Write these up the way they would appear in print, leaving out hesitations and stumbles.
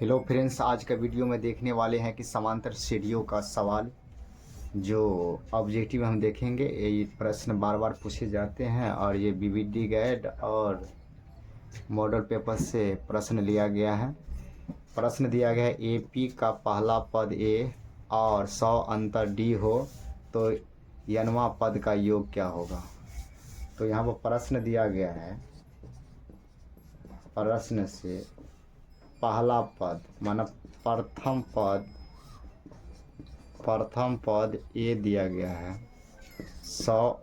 Hello friends, आज का video में देखने वाले हैं कि समांतर श्रेणियों का सवाल जो ऑब्जेक्टिव हम देखेंगे। ये प्रश्न बार बार पूछे जाते हैं और ये बीबीडी गाइड और मॉडल पेपर से प्रश्न लिया गया है। प्रश्न दिया गया है एपी का पहला पद ए और 100 अंतर डी हो तो यनवा पद का योग क्या होगा। तो यहाँ पर प्रश्न दिया गया है, प्रश्न से पहला पद माना प्रथम पद ए दिया गया है, 100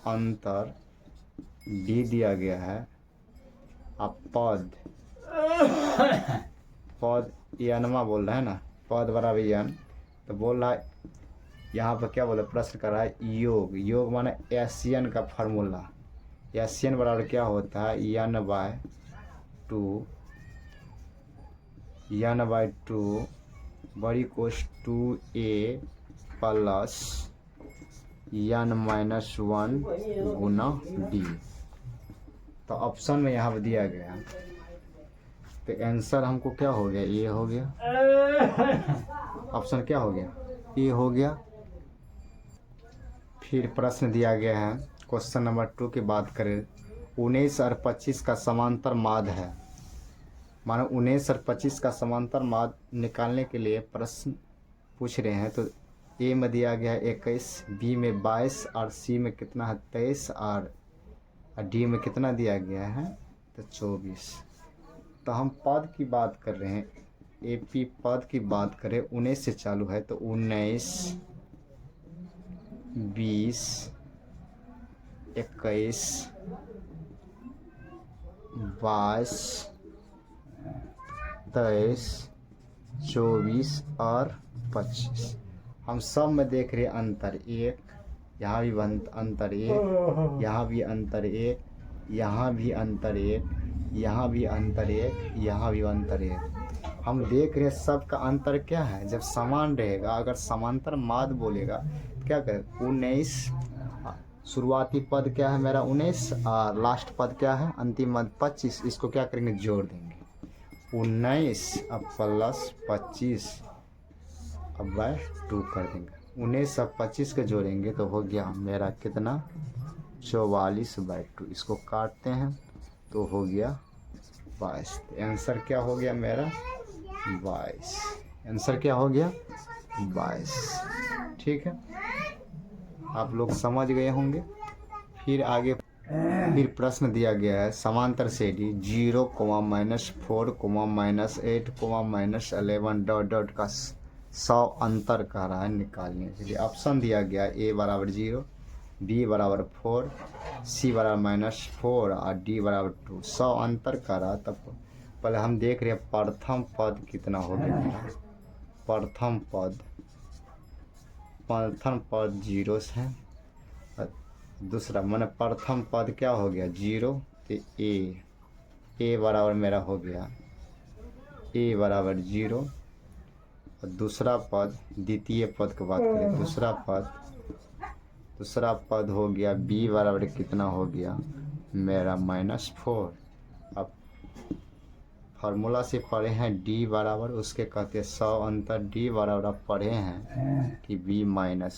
अंतर डी दिया गया है। अब पद यनमा बोल रहा है ना, पद बराबर यन, तो बोल रहा है यहाँ पर क्या बोला, प्रश्न कर रहा है योग माना एशियन का फार्मूला। एशियन बराबर क्या होता है, n/2 बड़ी कोश 2a प्लस n-1 गुना डी। तो ऑप्शन में यहाँ पर दिया गया, तो आंसर हमको क्या हो गया, ए हो गया। ऑप्शन क्या हो गया, ए हो गया। फिर प्रश्न दिया गया है, क्वेश्चन नंबर 2 की बात करें, 19 और 25 का समांतर माध्य है। मानो 19 और 25 का समांतर माध्य निकालने के लिए प्रश्न पूछ रहे हैं। तो ए में दिया गया है 21, बी में 22 और सी में कितना है 23 और डी में कितना दिया गया है तो 24। तो हम पद की बात कर रहे हैं, एपी पद की बात करें 19 से चालू है तो 19, 20, 21, 22, 23, 24 और 25। हम सब में देख रहे हैं अंतर एक, यहाँ भी अंतर एक, यहाँ भी अंतर एक, यहाँ भी अंतर एक, यहाँ भी अंतर एक, यहाँ भी अंतर एक। हम देख रहे हैं सबका अंतर क्या है, जब समान रहेगा, अगर समांतर माध्य बोलेगा क्या करें, 19 शुरुआती पद क्या है मेरा 19 और लास्ट पद क्या है अंतिम पद 25। इसको क्या करेंगे, जोड़ देंगे, 19 अब प्लस 25 अब बाय 2 कर देंगे। 19 अब 25 के जोड़ेंगे तो हो गया मेरा कितना 44/2। इसको काटते हैं तो हो गया 22। आंसर क्या हो गया मेरा 22। आंसर क्या हो गया 22। ठीक है, आप लोग समझ गए होंगे। फिर आगे फिर प्रश्न दिया गया है, समांतर श्रेणी 0, -4, -8, -11 का 100 अंतर कह रहा है निकालने के लिए। ऑप्शन दिया गया ए बराबर 0, बी बराबर 4, सी बराबर -4 और डी बराबर 2। 100 अंतर कह रहा है, तब पहले हम देख रहे हैं प्रथम पद कितना हो गया मेरा। प्रथम पद 0 है, दूसरा मैंने प्रथम पद क्या हो गया 0, तो ए बराबर मेरा हो गया ए बराबर 0। और दूसरा पद द्वितीय पद की बात करें, दूसरा पद हो गया बी बराबर कितना हो गया मेरा -4। अब फार्मूला से पढ़े हैं डी बराबर, उसके कहते हैं 100 अंतर डी बराबर। अब पढ़े हैं कि बी -a,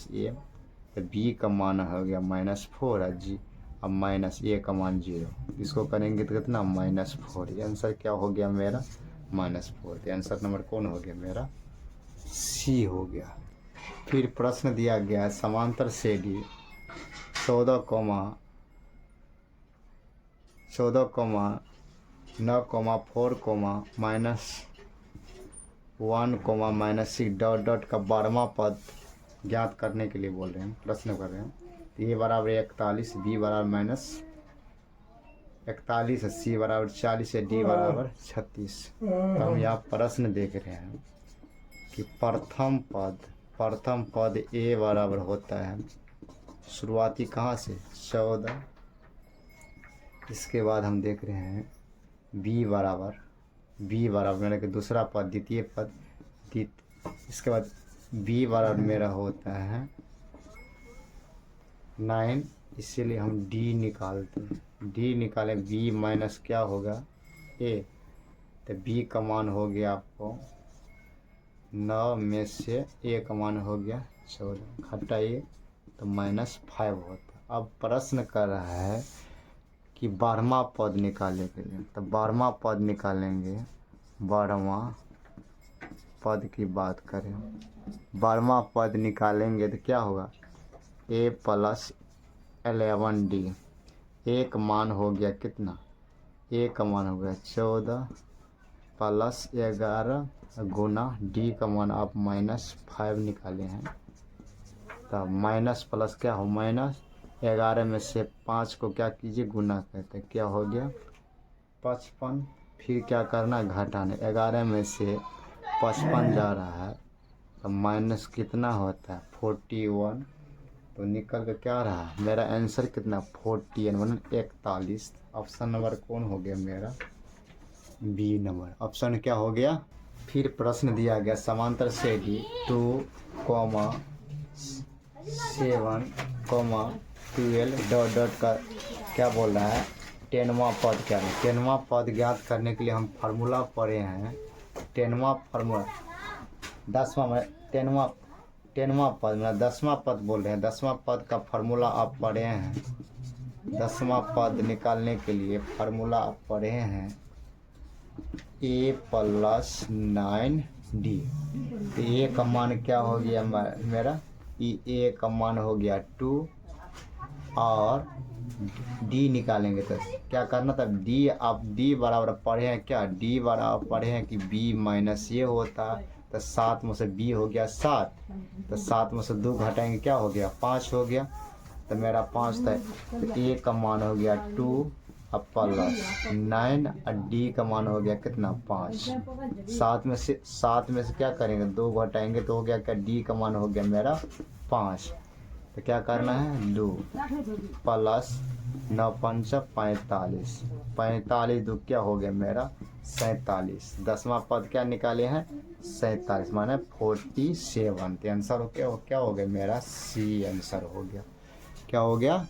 तो बी का मान हो गया -4 और जी अब -a का मान 0। इसको करेंगे तो कितना -4। आंसर क्या हो गया मेरा -4। तो आंसर नंबर कौन हो गया मेरा सी हो गया। फिर प्रश्न दिया गया है, समांतर श्रेणी 14, 9, 4, -1, -6 का 12वां पद ज्ञात करने के लिए बोल रहे हैं, प्रश्न कर रहे हैं। तो ए बराबर 41, बी बराबर -41, सी बराबर 40 है, डी बराबर 36। तो हम यहाँ प्रश्न देख रहे हैं कि प्रथम पद ए बराबर होता है शुरुआती कहाँ से 14। इसके बाद हम देख रहे हैं बी बराबर मेरा कि दूसरा पद द्वितीय पद, इसके बाद बी बराबर मेरा होता है 9, इसीलिए हम डी निकालते हैं। डी निकालें, बी माइनस क्या होगा ए, तो बी का मान हो गया आपको 9 में से ए का मान हो गया 14, घटाइए तो -5 होता। अब प्रश्न कर रहा है कि 12वां पद निकालने के लिए, तो 12वां पद निकालेंगे। 12वां पद की बात करें, 12वां पद निकालेंगे तो क्या होगा ए प्लस 11d, ए का मान हो गया कितना, ए का मान हो गया 14 प्लस 11 गुना डी का मान आप -5 निकाले हैं। तब माइनस प्लस क्या हो, -11 में से 5 को क्या कीजिए गुना करते, क्या हो गया 55। फिर क्या करना घटाने, 11 में से 55 जा रहा है तो माइनस कितना होता है 41, तो निकल कर क्या रहा है मेरा आंसर कितना 41 मतलब 41। ऑप्शन नंबर कौन हो गया मेरा, बी नंबर ऑप्शन क्या हो गया। फिर प्रश्न दिया गया समांतर से डी 2, 7, 12 डॉट डॉट का क्या बोल रहा है 10वां पद क्या है। 10वां पद ज्ञात करने के लिए हम फार्मूला पढ़े हैं, 10वां फार्मूला 10वां में 10वां पद मतलब 10वां पद बोल रहे हैं, 10वां पद का फार्मूला आप पढ़े हैं। 10वां पद निकालने के लिए फार्मूला आप पढ़े हैं ए प्लस 9d, तो ए का मान क्या हो गया मेरा, ए का मान हो गया 2 और डी निकालेंगे तो क्या करना था डी, आप डी बराबर पढ़े हैं क्या, डी बराबर पढ़े हैं कि बी माइनस ये होता, तो 7 में से बी हो गया 7, तो 7 में से 2 घटाएंगे क्या हो गया 5 हो गया, तो मेरा 5 था, तो ए का मान हो गया 2 अब प्लस 9 और डी का मान हो गया कितना 5। 7 में से क्या करेंगे 2 घटाएंगे तो हो गया क्या, डी का मान हो गया मेरा 5, तो क्या करना है 2 प्लस 9 5 45, 45 2 क्या हो गया मेरा 47। 10वां पद क्या निकाले हैं 47 माने 47, तो आंसर क्या हो गया मेरा सी आंसर हो गया, क्या हो गया